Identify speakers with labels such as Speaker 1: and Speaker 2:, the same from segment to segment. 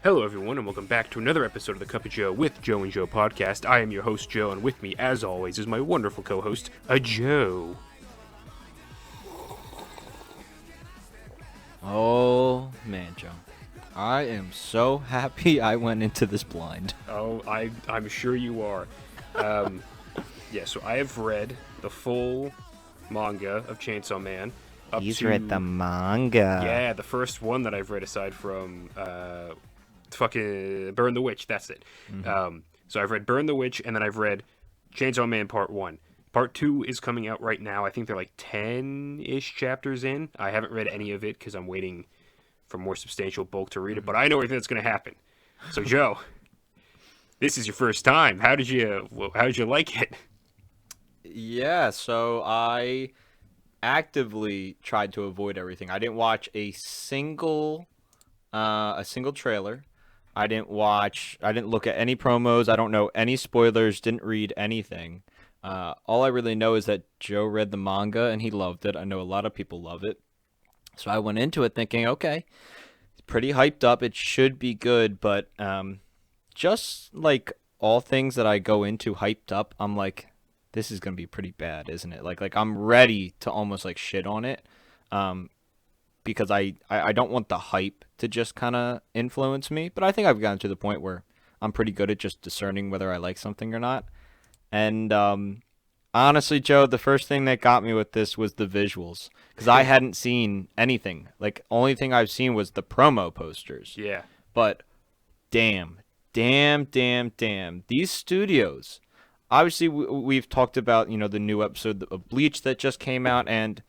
Speaker 1: Hello, everyone, and welcome back to another episode of the Cup of Joe with Joe and Joe podcast. I am your host, Joe, and with me, as always, is my wonderful co-host, Joe.
Speaker 2: Oh, man, Joe. I am so happy I went into this blind.
Speaker 1: Oh, I'm sure you are. So I have read the full manga of Chainsaw Man.
Speaker 2: He's read the manga.
Speaker 1: Yeah, the first one that I've read aside from fucking Burn the Witch, that's it. So I've read Burn the Witch, and then I've read Chainsaw Man Part 1. Part 2 is coming out right now. I think they're like 10-ish chapters in. I haven't read any of it because I'm waiting for more substantial bulk to read it, but I know everything that's going to happen. So, Joe, this is your first time. How did you like it?
Speaker 2: Yeah, so I actively tried to avoid everything. I didn't watch a single trailer. I didn't look at any promos. I don't know any spoilers, didn't read anything. All I really know is that Joe read the manga and he loved it. I know a lot of people love it. So I went into it thinking, okay, it's pretty hyped up. It should be good, but just like all things that I go into hyped up, I'm like, this is going to be pretty bad, isn't it? Like I'm ready to almost like shit on it. Because I don't want the hype to just kind of influence me. But I think I've gotten to the point where I'm pretty good at just discerning whether I like something or not. And honestly, Joe, the first thing that got me with this was the visuals. Because I hadn't seen anything. Like, only thing I've seen was the promo posters.
Speaker 1: Yeah.
Speaker 2: But damn. These studios. Obviously, we've talked about, the new episode of Bleach that just came out. And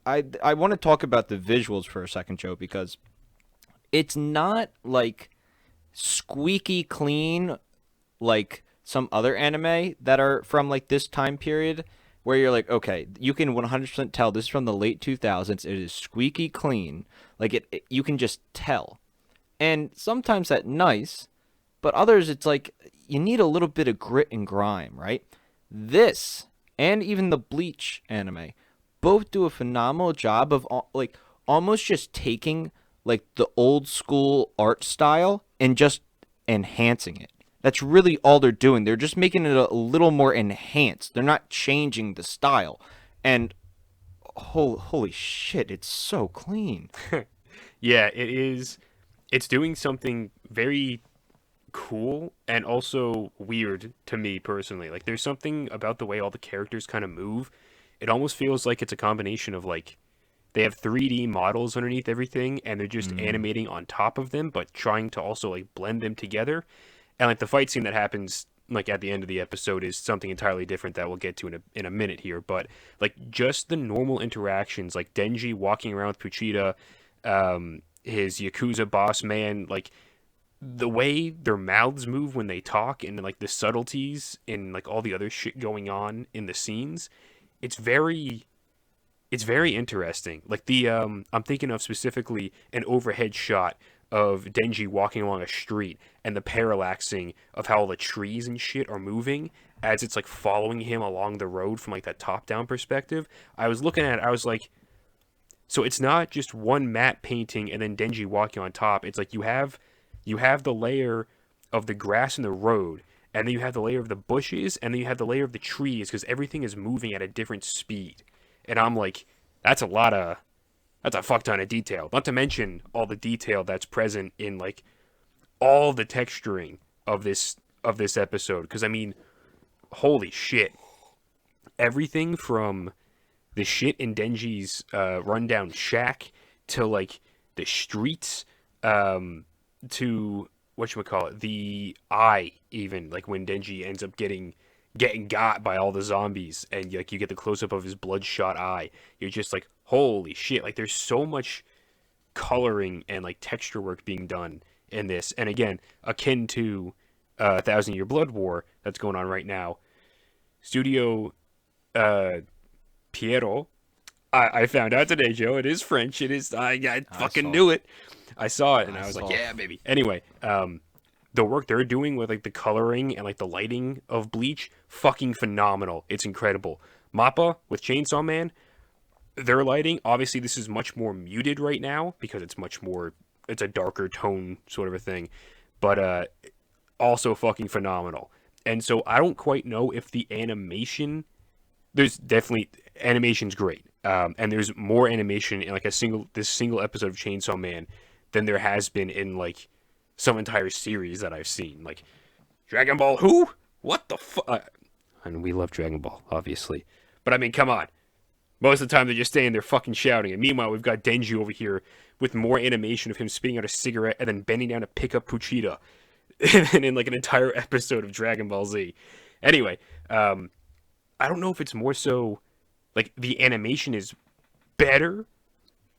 Speaker 2: I want to talk about the visuals for a second, Joe, because it's not like squeaky clean like some other anime that are from like this time period where you're like, okay, you can 100% tell this is from the late 2000s. It is squeaky clean. Like you can just tell. And sometimes that's nice, but others it's like you need a little bit of grit and grime, right? This and even the Bleach anime both do a phenomenal job of like almost just taking like the old school art style and just enhancing it. That's really all they're doing. They're just making it a little more enhanced. They're not changing the style. And holy shit, it's so clean.
Speaker 1: Yeah, it is. It's doing something very cool and also weird to me personally. Like, there's something about the way all the characters kind of move. It almost feels like it's a combination of, like, they have 3D models underneath everything, and they're just animating on top of them, but trying to also, like, blend them together. And, like, the fight scene that happens, like, at the end of the episode is something entirely different that we'll get to in a minute here. But, like, just the normal interactions, like Denji walking around with Puchita, his Yakuza boss man, like, the way their mouths move when they talk and, like, the subtleties and, like, all the other shit going on in the scenes, it's very interesting. Like, I'm thinking of specifically an overhead shot of Denji walking along a street and the parallaxing of how all the trees and shit are moving as it's like following him along the road from like that top-down perspective. I was looking at it, I was like, so it's not just one matte painting and then Denji walking on top. It's like you have the layer of the grass and the road, and then you have the layer of the bushes, and then you have the layer of the trees, because everything is moving at a different speed. And I'm like, that's a fuck ton of detail. Not to mention all the detail that's present in like all the texturing of this episode. Because I mean, holy shit! Everything from the shit in Denji's rundown shack to like the streets, to whatchamacallit, the eye, even like when Denji ends up getting got by all the zombies and like you get the close up of his bloodshot eye. You're just like, holy shit, like there's so much coloring and like texture work being done in this. And again, akin to 1,000 Year Blood War that's going on right now. Studio Piero, I found out today, Joe, it is French. It is, I fucking knew it. I saw it and I was like, yeah, baby. Anyway, the work they're doing with like the coloring and like the lighting of Bleach, fucking phenomenal. It's incredible. Mappa with Chainsaw Man, their lighting, obviously this is much more muted right now because it's much more it's a darker tone sort of a thing, but also fucking phenomenal. And so I don't quite know if the animation, there's definitely animation's great, and there's more animation in like this single episode of Chainsaw Man than there has been in like some entire series that I've seen. Like Dragon Ball, who? What the fuck? And we love Dragon Ball, obviously, but I mean, come on. Most of the time, they're just standing there fucking shouting. And meanwhile, we've got Denji over here with more animation of him spitting out a cigarette and then bending down to pick up Puchita than in like an entire episode of Dragon Ball Z. Anyway, I don't know if it's more so like the animation is better,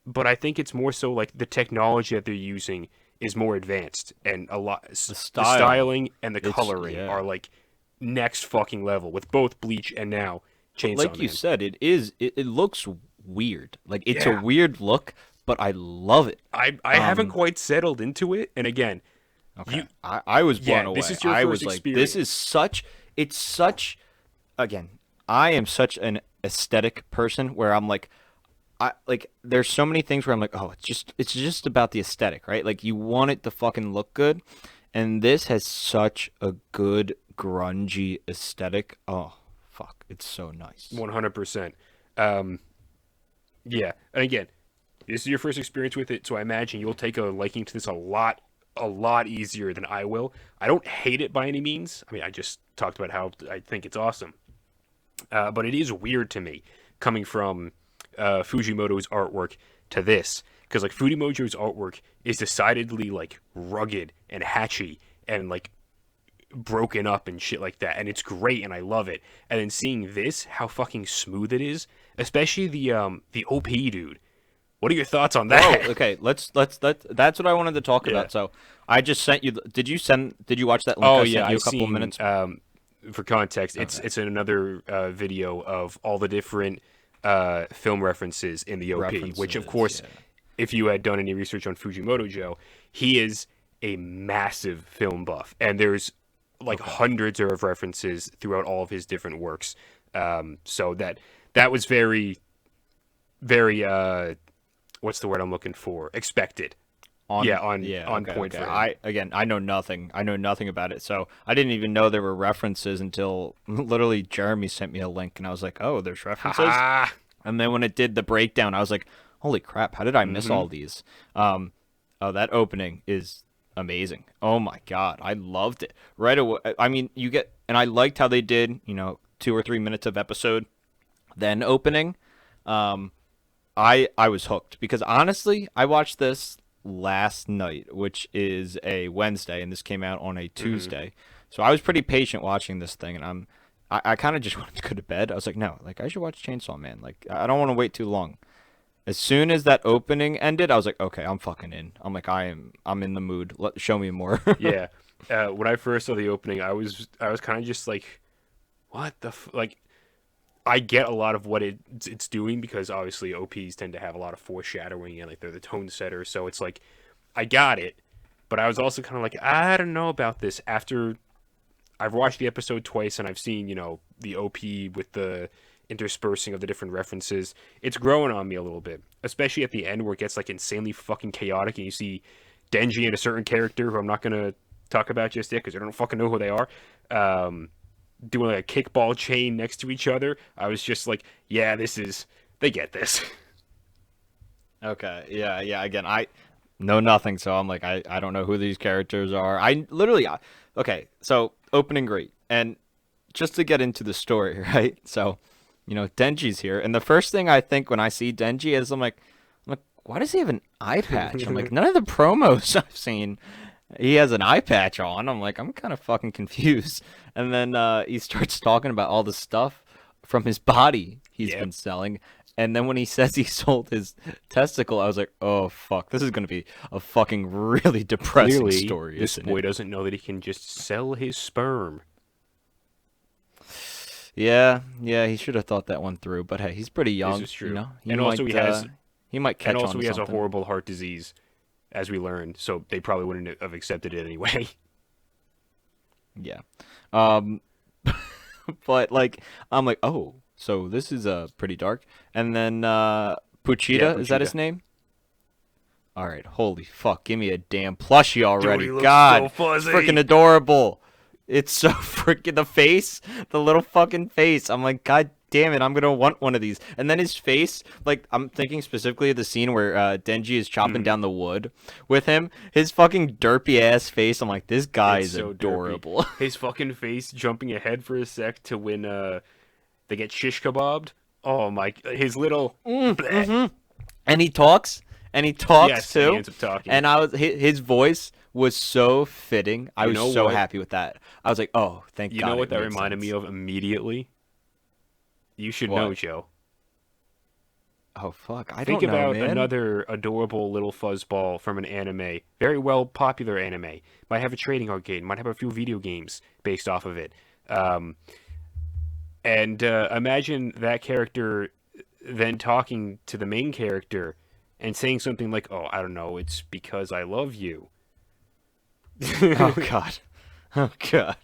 Speaker 1: but I think it's more so like the technology that they're using is more advanced, and a lot
Speaker 2: The
Speaker 1: the
Speaker 2: style.
Speaker 1: styling and the
Speaker 2: It's
Speaker 1: coloring
Speaker 2: yeah.
Speaker 1: are like next fucking level with both Bleach and now Chainsaw
Speaker 2: Like you
Speaker 1: Man.
Speaker 2: said, it looks weird. Like it's a
Speaker 1: Yeah.
Speaker 2: weird look, but I love it.
Speaker 1: I haven't
Speaker 2: Um,
Speaker 1: quite settled into it, and again,
Speaker 2: Okay.
Speaker 1: you
Speaker 2: I was blown
Speaker 1: yeah,
Speaker 2: away.
Speaker 1: this is your
Speaker 2: I
Speaker 1: first
Speaker 2: was like, this is
Speaker 1: experience.
Speaker 2: such, it's such, again, I am such an aesthetic person where I'm like, there's so many things where I'm like, oh, it's just about the aesthetic, right? Like you want it to fucking look good. And this has such a good grungy aesthetic. Oh, fuck. It's so nice.
Speaker 1: 100%. Um, yeah, and again, this is your first experience with it, so I imagine you'll take a liking to this a lot easier than I will. I don't hate it by any means. I mean, I just talked about how I think it's awesome. But it is weird to me coming from Fujimoto's artwork to this, because like Fujimoto's artwork is decidedly like rugged and hatchy and like broken up and shit like that, and it's great and I love it. And then seeing this, how fucking smooth it is, especially the OP dude. What are your thoughts on
Speaker 2: Oh,
Speaker 1: that?
Speaker 2: okay. That's what I wanted to talk
Speaker 1: Yeah.
Speaker 2: about. So I just sent you. Did you watch that link
Speaker 1: Oh
Speaker 2: I
Speaker 1: yeah,
Speaker 2: sent you a
Speaker 1: I've
Speaker 2: couple
Speaker 1: seen.
Speaker 2: minutes?
Speaker 1: For context, it's
Speaker 2: Okay.
Speaker 1: it's in another video of all the different film references in the OP. Which of
Speaker 2: References.
Speaker 1: course,
Speaker 2: Yeah.
Speaker 1: if you had done any research on Fujimoto Joe, he is a massive film buff, and there's like
Speaker 2: Okay.
Speaker 1: hundreds of references throughout all of his different works. So that was very very what's the word I'm looking for? Expected. Yeah,
Speaker 2: Yeah.
Speaker 1: on
Speaker 2: Okay.
Speaker 1: point
Speaker 2: Okay.
Speaker 1: for him.
Speaker 2: I know nothing. I know nothing about it. So I didn't even know there were references until literally Jeremy sent me a link, and I was like, oh, there's references.
Speaker 1: Haha.
Speaker 2: And then when it did the breakdown, I was like, holy crap, how did I miss
Speaker 1: Mm-hmm.
Speaker 2: all these? Oh, that opening is amazing. Oh my God, I loved it. Right away, I mean, and I liked how they did, 2 or 3 minutes of episode, then opening. Um, I was hooked because honestly, I watched this last night, which is a Wednesday, and this came out on a
Speaker 1: Mm-hmm.
Speaker 2: Tuesday. So I was pretty patient watching this thing, and I kind of just wanted to go to bed. I was like, no, like I should watch Chainsaw Man. Like I don't want to wait too long. As soon as that opening ended, I was like, okay, I'm fucking in. I'm like, I'm in the mood. Show me more.
Speaker 1: Yeah. When I first saw the opening, I was kind of just like, what the like. I get a lot of what it's doing because obviously OPs tend to have a lot of foreshadowing and like they're the tone setter, so it's like I got it, but I was also kind of like I don't know about this after I've watched the episode twice and I've seen the OP with the interspersing of the different references. It's growing on me a little bit, especially at the end where it gets like insanely fucking chaotic and you see Denji and a certain character who I'm not gonna talk about just yet because I don't fucking know who they are. Um, Doing like a kickball chain next to each other. I was just like, yeah, they get this.
Speaker 2: Okay, yeah, yeah. Again, I know nothing, so I'm like, I don't know who these characters are. I literally, okay, so opening great, and just to get into the story, right? So, Denji's here, and the first thing I think when I see Denji is I'm like, why does he have an eye patch? I'm like, none of the promos I've seen, he has an eye patch on. I'm like, I'm kind of fucking confused. And then he starts talking about all the stuff from his body he's
Speaker 1: Yep.
Speaker 2: been selling. And then when he says he sold his testicle, I was like, oh fuck, this is gonna be a fucking really depressing
Speaker 1: Clearly,
Speaker 2: story,
Speaker 1: this
Speaker 2: isn't
Speaker 1: boy
Speaker 2: it?
Speaker 1: doesn't know that he can just sell his sperm.
Speaker 2: Yeah, yeah, he should have thought that one through. But hey, he's pretty
Speaker 1: This
Speaker 2: young,
Speaker 1: is true.
Speaker 2: He
Speaker 1: And also
Speaker 2: might he might
Speaker 1: and
Speaker 2: catch on
Speaker 1: also
Speaker 2: to
Speaker 1: he has a
Speaker 2: something.
Speaker 1: horrible heart disease, as we learned. So they probably wouldn't have accepted it anyway.
Speaker 2: Yeah. Um, but like I'm like, oh, so this is pretty dark. And then
Speaker 1: Yeah,
Speaker 2: Puchita, is that his
Speaker 1: Puchita.
Speaker 2: name? All right, holy fuck, give me a damn plushie already.
Speaker 1: he looks
Speaker 2: God,
Speaker 1: so fuzzy.
Speaker 2: it's freaking adorable. It's so freaking the face, the little fucking face. I'm like, God damn it, I'm gonna want one of these. And then his face, like, I'm thinking specifically of the scene where Denji is chopping down the wood with him. His fucking derpy ass face. I'm like, this guy
Speaker 1: It's
Speaker 2: is
Speaker 1: so
Speaker 2: adorable.
Speaker 1: derpy. His fucking face jumping ahead for a sec to when they get shish kebabbed. Oh my! His little bleh.
Speaker 2: And he talks,
Speaker 1: Yes, and he
Speaker 2: too.
Speaker 1: ends up talking.
Speaker 2: And his voice was so fitting. I
Speaker 1: You
Speaker 2: was
Speaker 1: know
Speaker 2: so
Speaker 1: what?
Speaker 2: happy with that. I was like, oh, thank
Speaker 1: You
Speaker 2: God.
Speaker 1: know what
Speaker 2: it
Speaker 1: that
Speaker 2: made
Speaker 1: reminded me
Speaker 2: sense.
Speaker 1: of immediately? You should
Speaker 2: What?
Speaker 1: know, Joe.
Speaker 2: Oh fuck, I
Speaker 1: Think
Speaker 2: don't know,
Speaker 1: about
Speaker 2: man.
Speaker 1: another adorable little fuzzball from an anime, very well popular anime. Might have a trading arcade, might have a few video games based off of it. Um, and imagine that character then talking to the main character and saying something like, "Oh, I don't know, it's because I love you."
Speaker 2: Oh god. Oh god.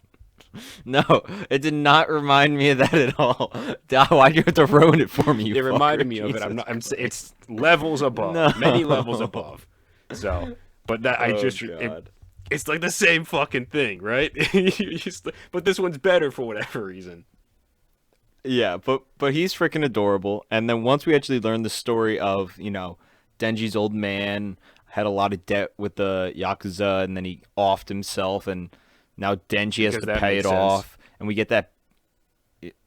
Speaker 2: No, it did not remind me of that at all. Why'd you have to ruin it for me? You
Speaker 1: It reminded
Speaker 2: fucker?
Speaker 1: me of it. I'm
Speaker 2: Jesus
Speaker 1: not.
Speaker 2: Christ.
Speaker 1: It's levels above, many levels
Speaker 2: No.
Speaker 1: above. So, but that I
Speaker 2: Oh
Speaker 1: just
Speaker 2: god.
Speaker 1: it's like the same fucking thing, right? But this one's better for whatever reason.
Speaker 2: Yeah, but he's freaking adorable. And then once we actually learn the story of, Denji's old man had a lot of debt with the Yakuza, and then he offed himself, and now Denji has
Speaker 1: Because
Speaker 2: to
Speaker 1: that
Speaker 2: pay
Speaker 1: makes
Speaker 2: it
Speaker 1: sense.
Speaker 2: off, and we get that.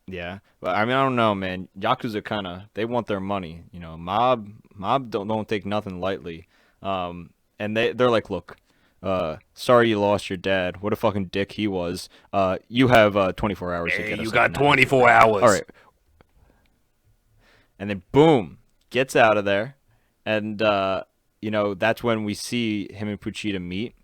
Speaker 2: Yeah, but I mean, I don't know, man. Yakuza kind of they want their money, Mob don't take nothing lightly. And they're like, look, sorry you lost your dad. What a fucking dick he was. You have 24 hours to
Speaker 1: Hey,
Speaker 2: get us
Speaker 1: you
Speaker 2: like
Speaker 1: got
Speaker 2: 90
Speaker 1: 24
Speaker 2: grand.
Speaker 1: hours.
Speaker 2: All right, and then boom, gets out of there, and that's when we see him and Puchita meet.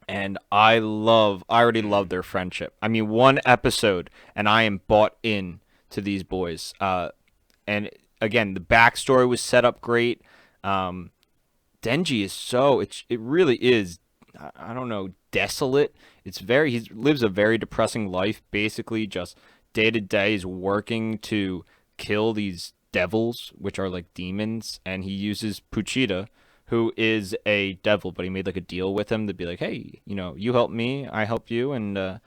Speaker 2: And I already love their friendship. I mean, one episode, and I am bought in to these boys. And again, the backstory was set up great. Denji is it really is, I don't know, desolate. He lives a very depressing life. Basically, just day to day is working to kill these devils, which are like demons, and he uses Puchita, who is a devil, but he made like a deal with him to be like, hey, you help me, I help you, and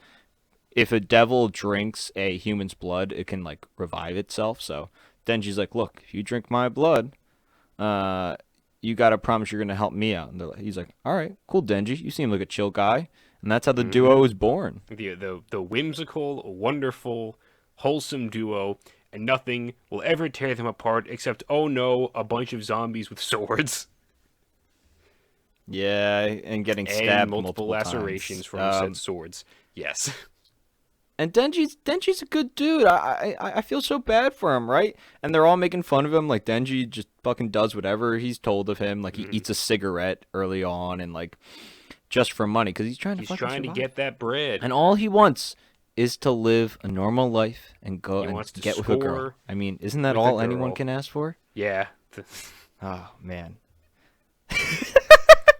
Speaker 2: if a devil drinks a human's blood, it can like revive itself. So Denji's like, look, if you drink my blood, uh, you gotta promise you're gonna help me out. And he's like, all right, cool, Denji, you seem like a chill guy, and that's how the duo was born.
Speaker 1: The whimsical, wonderful, wholesome duo, and nothing will ever tear them apart except, oh no, a bunch of zombies with swords
Speaker 2: Yeah, and getting
Speaker 1: and
Speaker 2: stabbed
Speaker 1: multiple lacerations
Speaker 2: times.
Speaker 1: from said swords. Yes.
Speaker 2: And Denji's a good dude. I feel so bad for him, right? And they're all making fun of him. Like Denji just fucking does whatever he's told of him. Like he eats a cigarette early on, and like just for money, because he's trying to
Speaker 1: He's
Speaker 2: fucking
Speaker 1: trying to
Speaker 2: survive.
Speaker 1: get that bread.
Speaker 2: And all he wants is to live a normal life and go
Speaker 1: He
Speaker 2: and
Speaker 1: wants to
Speaker 2: get with a girl.
Speaker 1: score
Speaker 2: I mean, isn't that
Speaker 1: with a
Speaker 2: all anyone
Speaker 1: girl.
Speaker 2: can ask for?
Speaker 1: Yeah.
Speaker 2: Oh man.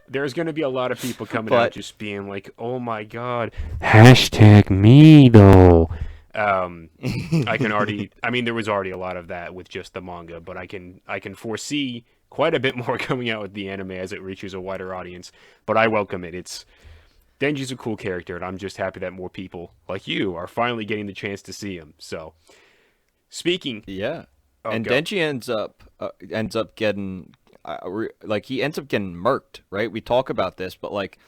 Speaker 1: There's going to be a lot of people coming out
Speaker 2: But
Speaker 1: just being like, oh my god. Hashtag me, though. I can already. I mean, there was already a lot of that with just the manga, but I can foresee quite a bit more coming out with the anime as it reaches a wider audience. But I welcome it. Denji's a cool character, and I'm just happy that more people like you are finally getting the chance to see him. So, speaking,
Speaker 2: yeah.
Speaker 1: oh,
Speaker 2: And
Speaker 1: go.
Speaker 2: Denji ends up getting he ends up getting murked, right? We talk about this, but like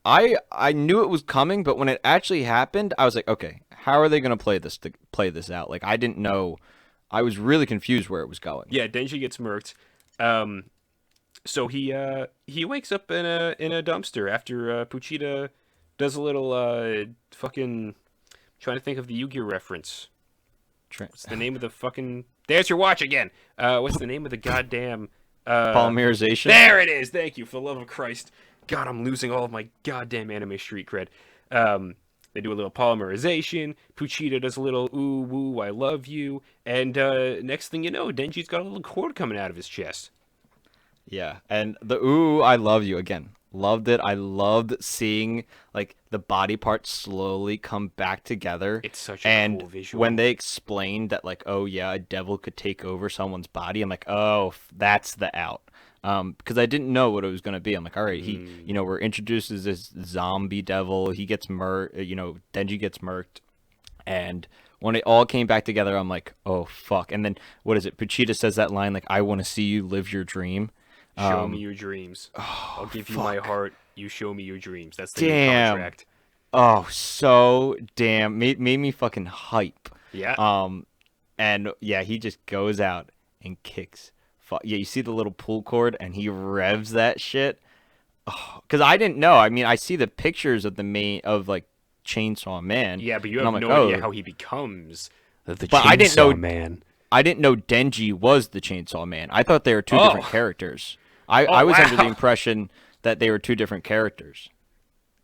Speaker 2: I knew it was coming, but when it actually happened, I was like, okay, how are they gonna play this out? Like I didn't know. I was really confused where it was going.
Speaker 1: Yeah, Denji gets murked. So he wakes up in a dumpster after Puchita does a little fucking trying to think of the Yu-Gi-Oh reference. What's the name of the fucking? There's your watch again. What's the name of the goddamn?
Speaker 2: Polymerization.
Speaker 1: There it is. Thank you, for the love of Christ. God, I'm losing all of my goddamn anime street cred. They do a little polymerization. Puchita does a little ooh woo, I love you, and next thing you know, Denji's got a little cord coming out of his chest.
Speaker 2: Yeah, and the ooh, I love you again. Loved it. I loved seeing like the body parts slowly come back together.
Speaker 1: It's such a
Speaker 2: and
Speaker 1: cool visual.
Speaker 2: when they explained that like, oh yeah, a devil could take over someone's body, I'm like, oh, that's the out. because I didn't know what it was gonna be. I'm like, all right,
Speaker 1: Mm.
Speaker 2: we're introduced as this zombie devil. He gets Denji gets murked, and when it all came back together, I'm like, oh fuck. And then what is it? Pochita says that line like, "I want to see you live your dream."
Speaker 1: Show me your dreams. I'll give you my
Speaker 2: Fuck.
Speaker 1: heart. You show me your dreams. That's the new
Speaker 2: Damn.
Speaker 1: contract.
Speaker 2: Oh, so damn made me fucking hype.
Speaker 1: Yeah.
Speaker 2: Um, and yeah, he just goes out and kicks. Yeah, you see the little pull cord, and he revs that shit. Oh, because I didn't know. I mean, I see the pictures of the main of like Chainsaw Man.
Speaker 1: Yeah, but you
Speaker 2: and
Speaker 1: have
Speaker 2: I'm like,
Speaker 1: no idea
Speaker 2: oh.
Speaker 1: how he becomes the
Speaker 2: But I didn't know-
Speaker 1: Chainsaw Man.
Speaker 2: I didn't know Denji was the Chainsaw Man. I thought they were two
Speaker 1: Oh.
Speaker 2: different characters. I was under the
Speaker 1: wow.
Speaker 2: impression that they were two different characters.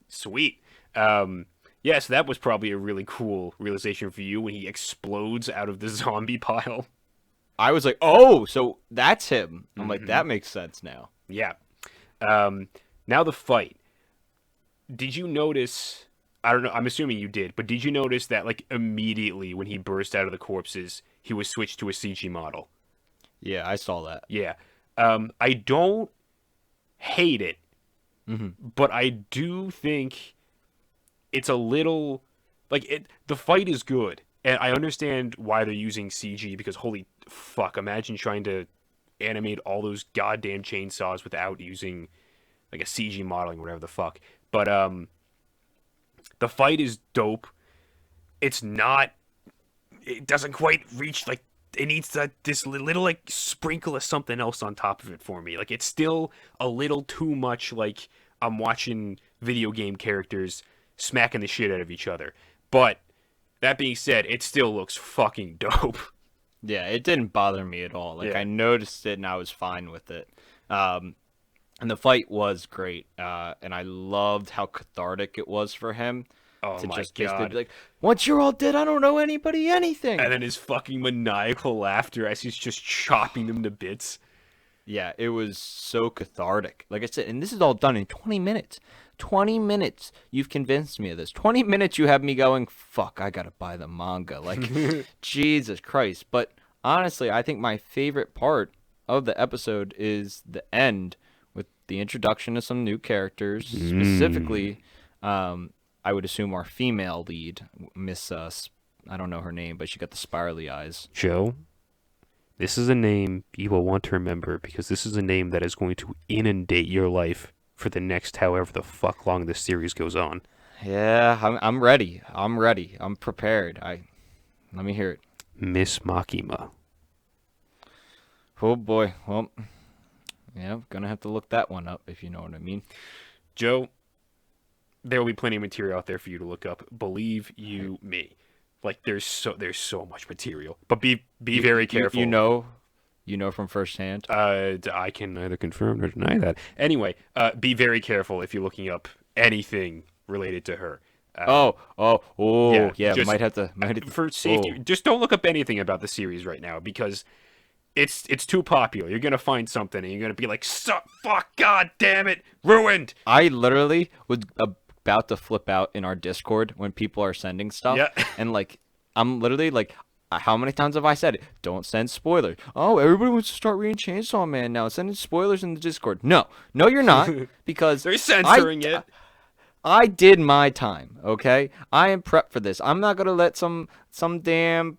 Speaker 1: Sweet. Yeah, so that was probably a really cool realization for you when he explodes out of the zombie pile.
Speaker 2: I was like, oh, so that's him. I'm like,
Speaker 1: Mm-hmm.
Speaker 2: that makes sense now.
Speaker 1: Yeah. Now the fight. Did you notice? I don't know. I'm assuming you did, but did you notice that like immediately when he burst out of the corpses, he was switched to a CG model?
Speaker 2: Yeah, I saw that.
Speaker 1: Yeah. I don't hate it, but I do think it's a little like it. The fight is good, and I understand why they're using CG because holy fuck, imagine trying to animate all those goddamn chainsaws without using like a CG modeling, whatever the fuck. But the fight is dope. It's not. It doesn't quite reach like it needs this little like sprinkle of something else on top of it for me. Like it's still a little too much like I'm watching video game characters smacking the shit out of each other. But that being said, it still looks fucking dope.
Speaker 2: Yeah, it didn't bother me at all. Like
Speaker 1: Yeah.
Speaker 2: I noticed it and I was fine with it. And the fight was great. And I loved how cathartic it was for him
Speaker 1: Oh
Speaker 2: to
Speaker 1: my
Speaker 2: just basically
Speaker 1: god.
Speaker 2: be like, once you're all dead, I don't know anybody anything.
Speaker 1: And then his fucking maniacal laughter as he's just chopping them to bits.
Speaker 2: Yeah, it was so cathartic. Like I said, and this is all done in 20 minutes. 20 minutes. You've convinced me of this. 20 minutes you have me going, fuck, I gotta buy the manga. Like, Jesus Christ. But honestly, I think my favorite part of the episode is the end with the introduction of some new characters. Specifically, I would assume our female lead, Miss, I don't know her name, but she got the spirally eyes.
Speaker 1: Joe, this is a name you will want to remember because this is a name that is going to inundate your life for the next however the fuck long this series goes on.
Speaker 2: Yeah, I'm ready. I'm ready. I'm prepared. Let me hear it.
Speaker 1: Miss Makima.
Speaker 2: Oh boy. Well, yeah, gonna have to look that one up if you know what I mean.
Speaker 1: Joe, there will be plenty of material out there for you to look up. Believe you me. Like there's so much material. But be very careful.
Speaker 2: You know from firsthand.
Speaker 1: I can neither confirm nor deny that. Anyway, be very careful if you're looking up anything related to her.
Speaker 2: Yeah.
Speaker 1: just-
Speaker 2: Might have to.
Speaker 1: For safety,
Speaker 2: Oh.
Speaker 1: just don't look up anything about the series right now because it's too popular. You're gonna find something and you're gonna be like, fuck, god damn it, ruined.
Speaker 2: I literally was about to flip out in our Discord when people are sending stuff.
Speaker 1: Yeah.
Speaker 2: And like, I'm literally like, how many times have I said it? Don't send spoilers. Oh, everybody wants to start reading Chainsaw Man now. Sending spoilers in the Discord. No, you're not, because
Speaker 1: They're censoring it.
Speaker 2: I did my time. Okay, I am prepped for this. I'm not gonna let some damn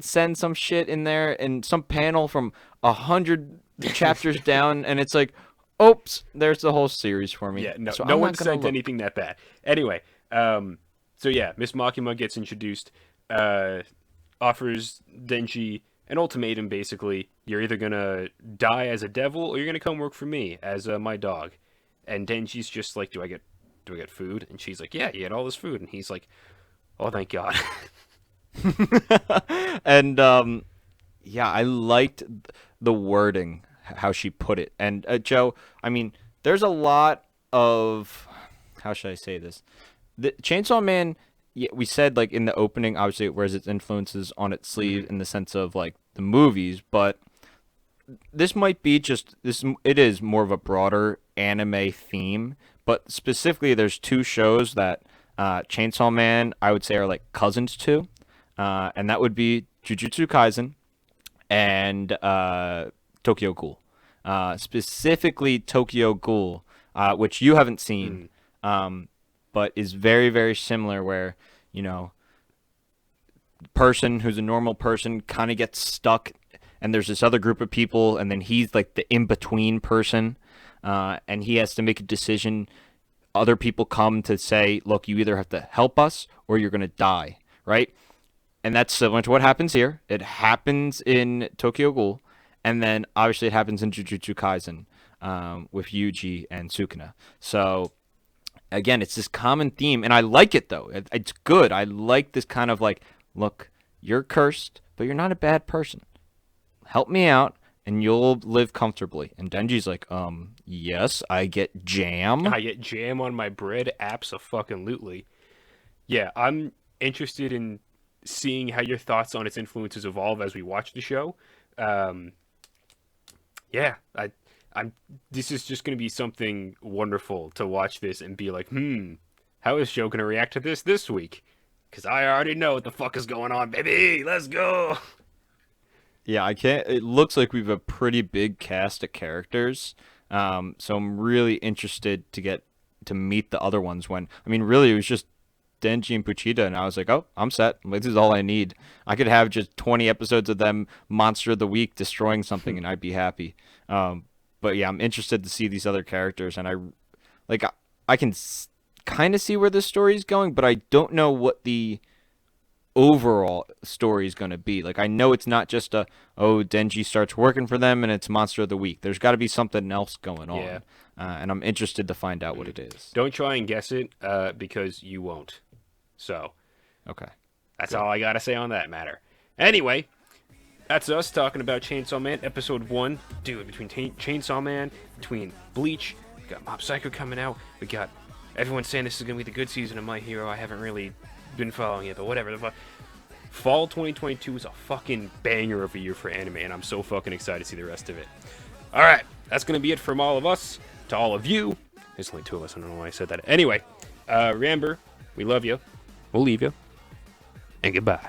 Speaker 2: send some shit in there and some panel from 100 chapters down, and it's like, oops, there's the whole series for me.
Speaker 1: Yeah, no,
Speaker 2: So
Speaker 1: no
Speaker 2: I'm
Speaker 1: one
Speaker 2: not gonna
Speaker 1: sent
Speaker 2: look.
Speaker 1: anything that bad. Anyway, so yeah, Miss Makima gets introduced, offers Denji an ultimatum. Basically, you're either gonna die as a devil or you're gonna come work for me as my dog. And Denji's just like, do I get food? And she's like, yeah, you get all this food. And he's like, oh, thank God.
Speaker 2: And yeah, I liked the wording, how she put it. And Joe, I mean, there's a lot of, how should I say this? The Chainsaw Man, yeah, we said like in the opening, obviously it wears its influences on its sleeve in the sense of like the movies, but this might be just this. It is more of a broader anime theme, but specifically, there's two shows that Chainsaw Man I would say are like cousins to, and that would be Jujutsu Kaisen and Tokyo Ghoul. specifically Tokyo Ghoul, which you haven't seen, but is very, very similar where, you know, person who's a normal person kind of gets stuck and there's this other group of people and then he's like the in-between person, and he has to make a decision. Other people come to say, look, you either have to help us or you're going to die, right? And that's similar to what happens here. It happens in Tokyo Ghoul, and then obviously it happens in Jujutsu Kaisen with Yuji and Sukuna. So again, it's this common theme, and I like it though. It's good. I like this kind of like, look, you're cursed, but you're not a bad person. Help me out, and you'll live comfortably. And Denji's like, yes, I get jam.
Speaker 1: I get jam on my bread, abso-fucking-lutely. Yeah, I'm interested in seeing how your thoughts on its influences evolve as we watch the show. Yeah, I'm. This is just going to be something wonderful to watch this and be like, how is show going to react to this week? Because I already know what the fuck is going on, baby. Let's go.
Speaker 2: Yeah, I can't. It looks like we have a pretty big cast of characters, so I'm really interested to get to meet the other ones. When I mean, really, it was just Denji and Puchita, and I was like, oh, I'm set. This is all I need. I could have just 20 episodes of them Monster of the Week destroying something, and I'd be happy. But yeah, I'm interested to see these other characters, and I can kind of see where this story is going, but I don't know what the overall story is going to be. Like, I know it's not just Denji starts working for them and it's Monster of the Week. There's got to be something else going on.
Speaker 1: Yeah.
Speaker 2: And I'm interested to find out what it is.
Speaker 1: Don't try and guess it, because you won't. So,
Speaker 2: Okay.
Speaker 1: that's all I got to say on that matter. Anyway, that's us talking about Chainsaw Man episode 1. Dude, between Chainsaw Man, between Bleach, we got Mob Psycho coming out, we got everyone saying this is going to be the good season of My Hero. I haven't really been following it, but whatever the fuck. Fall 2022 is a fucking banger of a year for anime, and I'm so fucking excited to see the rest of it. Alright, that's going to be it from all of us to all of you. There's only 2 of us, I don't know why I said that. Anyway, Ramber, we love you. We'll leave you. And goodbye.